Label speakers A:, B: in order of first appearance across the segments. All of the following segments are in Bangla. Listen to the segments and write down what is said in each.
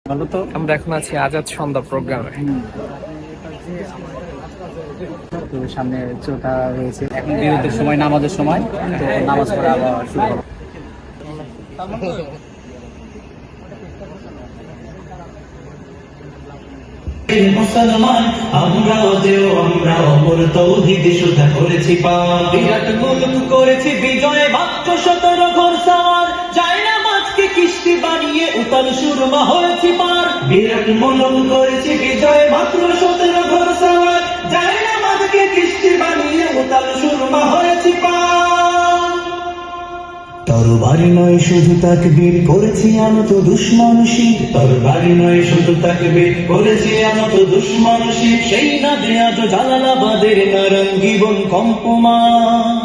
A: মূলত আমরা এখন আছি আজাদ সন্ধ্যা প্রোগ্রামে। তো সামনে চোখা রয়েছে, এখন বিরতির সময়, নামাজের সময়, তো নামাজ পড়ে আবার শুরু হবে।
B: মুসলমান আমরাও দেও আমরা অমর তৌহিদ সুধা করেছি পার, বিরাট মুলক করেছি বিজয়, মাত্র 17 ঘর সাওয়ার, যায় না মাছকে কিস্তি বানিয়ে উতাল সুরমা হয়েছি পার, বিরাট মুলক করেছি বিজয়, মাত্র 17 ঘর সাওয়ার, যায় না মাছকে কিস্তি বানিয়ে উতাল সুরমা হয়েছি পার। তরবারি নয় শুধু তাকবীর করেছি আনত দুশমন শির, তরবারি নয় শুধু তাকবীর করেছি আনত দুশমন শির, সেই না দেয়াজ জালালাবাদের নারঙ্গী বন কম্পমান।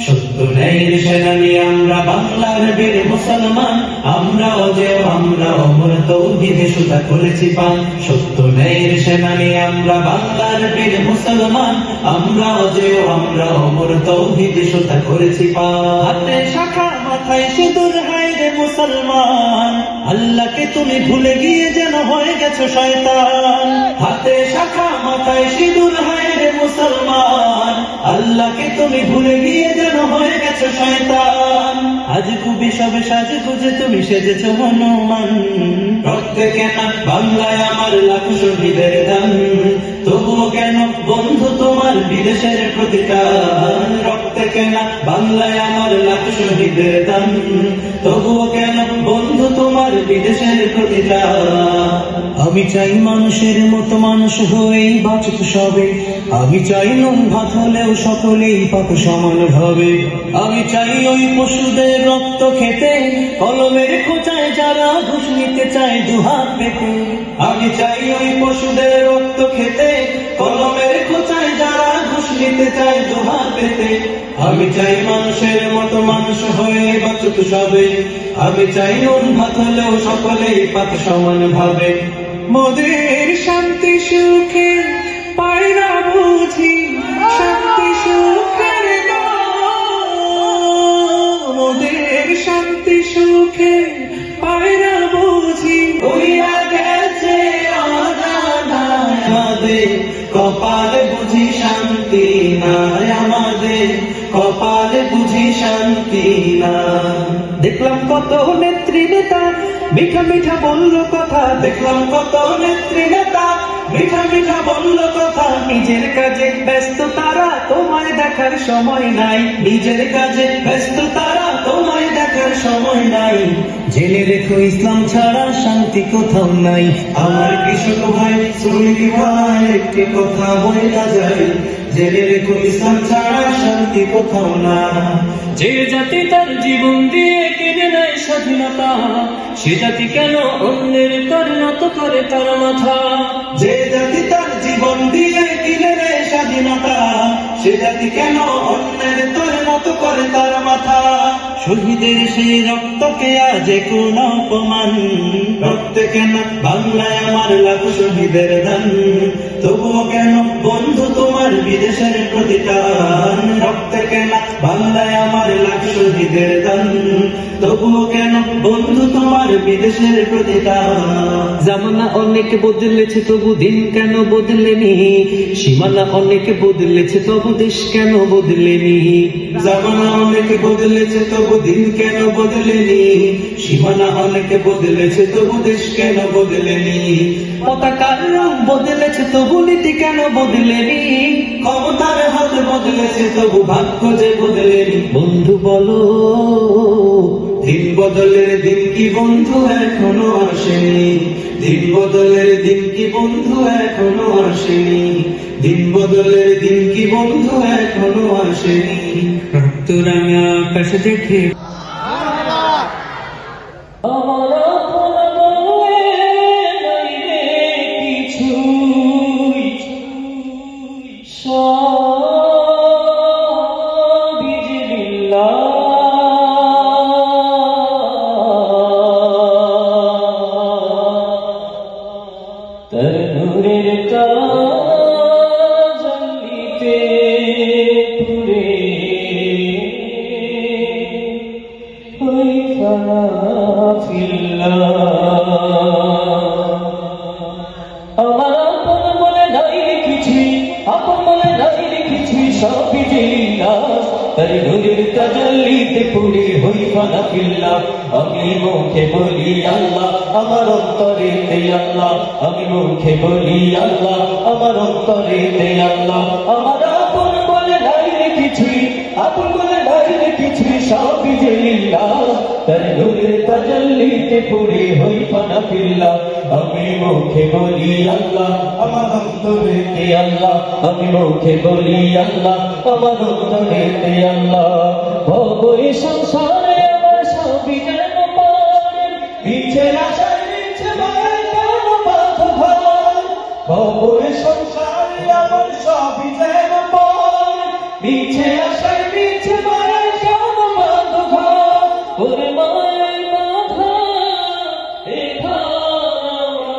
B: সত্য ন্যায়ের সেনানি আমরা বাংলার বীর মুসলমান, আমরা অজেয় আমরা অমর তৌহিদে সুধা করেছি পান। সত্য ন্যায়ের সেনানি আমরা বাংলার বীর মুসলমান, আমরা অজেয় আমরা অমর তৌহিদে সুধা করেছি পান। হাতে শাখা মাথায় সিঁদুর, হায় রে মুসলমান, আল্লাহকে তুমি ভুলে গিয়ে যেন হয়ে গেছো শয়তান। হাতে শাখা মাথায় সিঁদুর, হায় রে মুসলমান, আল্লাহকে তুমি ভুলে গিয়ে যেন হয়ে গেছো শয়তান। আজ খুবই সবে সাজ খুঁজে তুমি সেজেছো হনুমান, রক্তে কেন বাংলায় আমার লাখ শহীদের দান, তবুও কেন বন্ধু তোমার বিদেশের প্রতিকার। রক্তে কেন বাংলায় আমার লাখ শহীদের দান, তবুও কেন বন্ধু তোমার বিদেশের প্রতিকার। আমি চাই মানুষের মতো মানুষ হয়েই বাঁচত সবে, আমি চাই নুন ভাত হলেও সকলেই পাক সমান ভাবে। আমি চাই ওই পশুদের রক্ত খেতে, কলমের খোঁচায় যারা ঘুষ নিতে চায় দুহাত পেতে। আমি চাই ওই পশুদের রক্ত খেতে, কলমের খোঁচায় যারা ঘুষ নিতে চায় দুহাত পেতে। আমি চাই মানুষের মতো মানুষ হয়ে বাঁচত সবে, আমি চাই নুন ভাত হলেও সকলেই পাক সমান ভাবে। মোদের শান্তি সুখে পায় না বুঝি, শান্তি সুখের মোদের শান্তি সুখে পায় না বুঝি, উড়িয়া গেছে আমাদের কপালে বুঝি শান্তি নাই, আমাদের কপালে বুঝি শান্তি না। দেখলাম কত নেত্রী নেতা মিঠা মিঠা বলল কথা, দেখলাম কত নেত্রী নেতা মিঠা মিঠা বলল কথা, নিজের কাজে ব্যস্ত তারা তোমায় দেখার সময় নাই, নিজের কাজে ব্যস্ত তারা তোমায় দেখার সময় নাই। জেনে রেখো ইসলাম ছাড়া শান্তি কোথাও নাই, আমার কৃষক ভাই শ্রমিক ভাই একটি কথা বলা যায়, জেনে রেখো ইসলাম ছাড়া শান্তি কোথাও না। যে জাতি তার জীবন দিয়ে কিনে নেয় স্বাধীনতা, সে জাতি কেন অন্যের তর নত করে তার মাথা। যে জাতি তার জীবন দিয়ে কিনে নেয় স্বাধীনতা, সে জাতি কেন অন্যের তর নত করে তার মাথা। শহীদের সেই রক্তকে আজ কোন অপমান, রক্তে কেন বাংলায় আমার লাখ শহীদের দান, তবুও কেন বন্ধু তোমার বিদেশের প্রতিদান। রক্তে কেন বাংলায় আমার লাখ শহীদের দান, তবুও কেন বন্ধু তোমার বিদেশের প্রতিদান। জামানা অনেক বদলেছে তবু দিন কেন বদলেনি, সীমানা অনেক বদলেছে তবু দেশ কেন বদলেনি। জামানা অনেক বদলেছে তবু দিন কেন বদলেনি, সীমানা অনেক বদলেছে তবু দেশ কেন বদলেনি। পতাকার রং বদলেছে তবু নীতি কেন বদলেনি, ক্ষমতার হাত বদলেছে তবু ভাগ্য যে বদলেনি। বন্ধু বলো দিন বদলের দিন কি বন্ধু এখনো আসেনি, দিন বদলের দিন কি বন্ধু এখনো আসেনি, দিন বদলের দিন কি বন্ধু এখনো আসেনি। রক্তরাঙা আকাশ দেখে في الله তার নূরের তাজাল্লিতে পড়ে হই ফানা ফিল্লাহ আমি মুখে বলি আল্লাহ আমার অন্তরেতে আল্লাহ আমি মুখে বলি আল্লাহ আমার অন্তরেতে আল্লাহ আমার আপন বলে নাই রে কিছুই আপন বলে নাই রে কিছুই সবই যে লিল্লাহ তার নূরের তাজাল্লিতে পড়ে হই ফানা ফিল্লাহ আমি মুখে বলি আল্লাহ আমার অন্তরেতে আল্লাহ আমি মুখে বলি আল্লাহ আমার অন্তরেতে আল্লাহ ভবই সংসারে আমার সবই যেন পারে পিছে আশায় মিছে মায়ের কেন বাধা ভার ভবই সংসারে আমার সবই যেন পারে পিছে আশায় মিছে মায়ের কেন বাধা ভার ওরে মায়ের বাধা এ ভার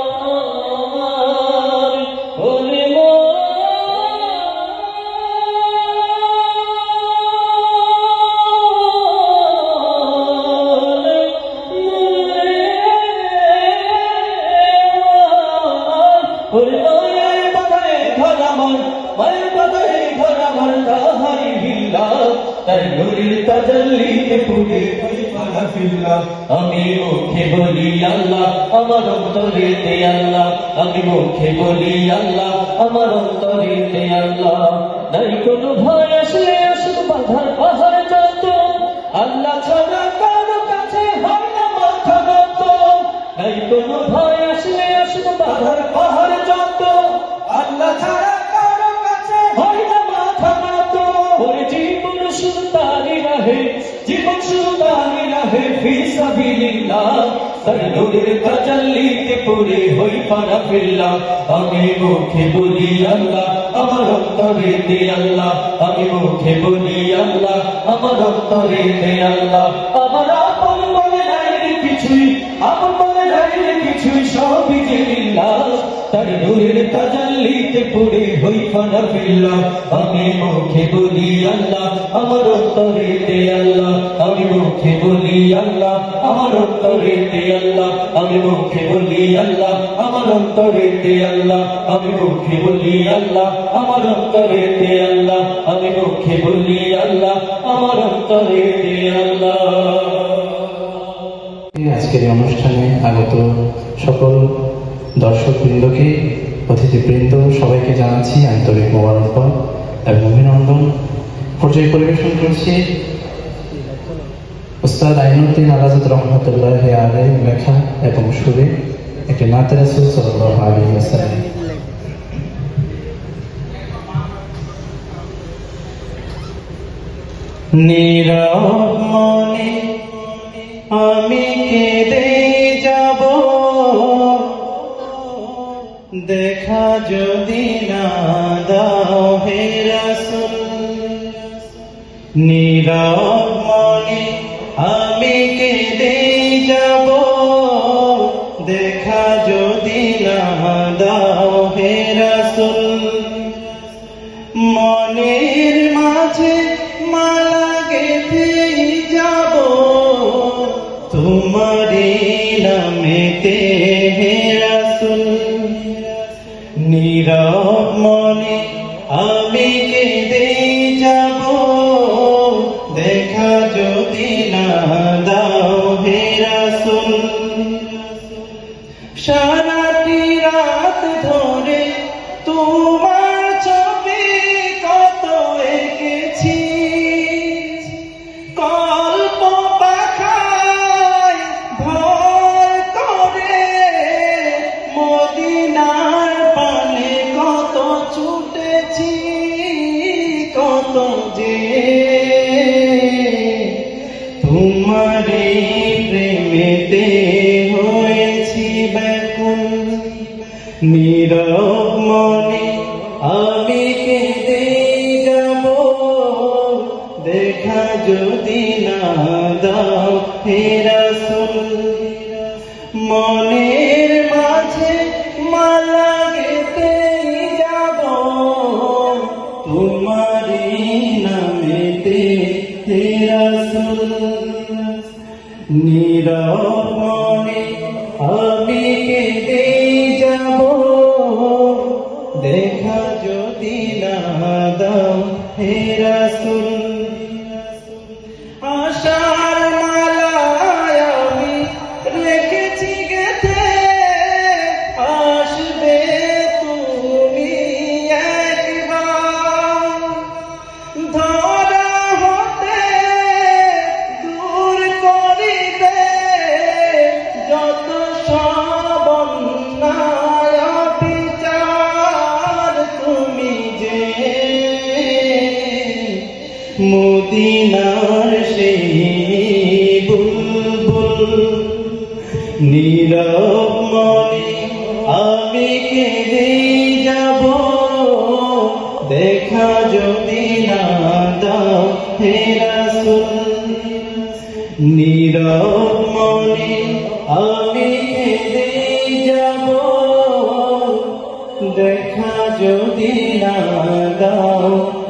B: ওরে মায়ের বাধায় ঘর আমার মায়ের বাধায় ঘর আমার তাহারি বিল্লাহ তার নূরের তাজাল্লিতে পড়ে হই ফানা ফিল্লাহ আমি মুখে বলি আল্লাহ আমার অন্তরেতে আল্লাহ আমি মুখে বলি আল্লাহ আমার অন্তরেতে আল্লাহ নাই কোনো ভয় আসলে আসুক বাধার পাহাড় যত আল্লাহ ছাড়া কারো কাছে হয় না মাথা নত নাই কোনো ভয় আসলে আসুক বাধার পাহাড় যত আল্লাহ ছাড়া কারো কাছে হয় না মাথা নত ওরে জীবন শুধু তারই রাহে জীবন শুধু তারই রাহে ফি সাবিলিল্লাহ তার নূরের তাজাল্লিতে পড়ে হই ফানা ফিল্লাহ আমি মুখে বলি আল্লাহ আমার অন্তরেতে আল্লাহ আমি মুখে বলি আল্লাহ আমার অন্তরেতে আল্লাহ আমার আপন বলে নাই রে কিছুই আপন বলে নাই রে কিছুই সবই যে লিল্লাহ তার নূরের তাজাল্লিতে পড়ে হই ফানা ফিল্লাহ আমি মুখে বলি আল্লাহ আমার অন্তরেতে আল্লাহ আমি মুখে বলি আল্লাহ আমার অন্তরেতে আল্লাহ আমি মুখে বলি আল্লাহ আমার অন্তরেতে আল্লাহ আমি মুখে বলি আল্লাহ আমার অন্তরেতে আল্লাহ আমি মুখে বলি আল্লাহ আমার অন্তরেতে আল্লাহ।
C: আজকের এই অনুষ্ঠানে আগত সকল দর্শকবৃন্দকে অতিথিবৃন্দ সবাইকে জানাচ্ছি আন্তরিক মোবারকবাদ এবং অভিনন্দন। পর্যায়ে পরিবেশন করছি উস্তাদ আইনুদ্দিন আলাজাদ রহমতুল্লাহ আলাইহির লেখা এবং সুরে একটি নাতে রাসূল সাল্লাল্লাহু আলাইহি ওয়াসাল্লাম। নীরব মনে আমি কেঁদে যাব দেখা যদি না দাও হে রাসূল নীরব মনে আমি কেঁদে যাব দেখা যদি না দাও হে রাসূল মনের মাঝে মালা গেঁথে যাব তোমারি নামেতে হে রাসূল নীরব মনে আমি কেঁদে যাব দেখা যদি না দাও হে রাসূল সারাটি রাত ধরে তোমার ছবি কত এঁকেছি কল্প পাখায় ভর করে মদিনার পানে কত ছুটেছি কত যে তোমারে প্রেমেতে হয়েছি ব্যাকুল নীরব মনে আমি কেঁদে যাব দেখা যদি না দাও হে রাসূল মনের মাঝে মালা গেঁথে যাব তোমারি নামেতে হে রাসূল নীরব মনে আমি কেঁদে যাব দেখা যদি না দাও হে রাসূল
B: নীরব মনে আমি কেঁদে যাব, দেখা যদি না দাও হে রাসূল। নীরব মনে আমি কেঁদে যাব, দেখা যদি না দাও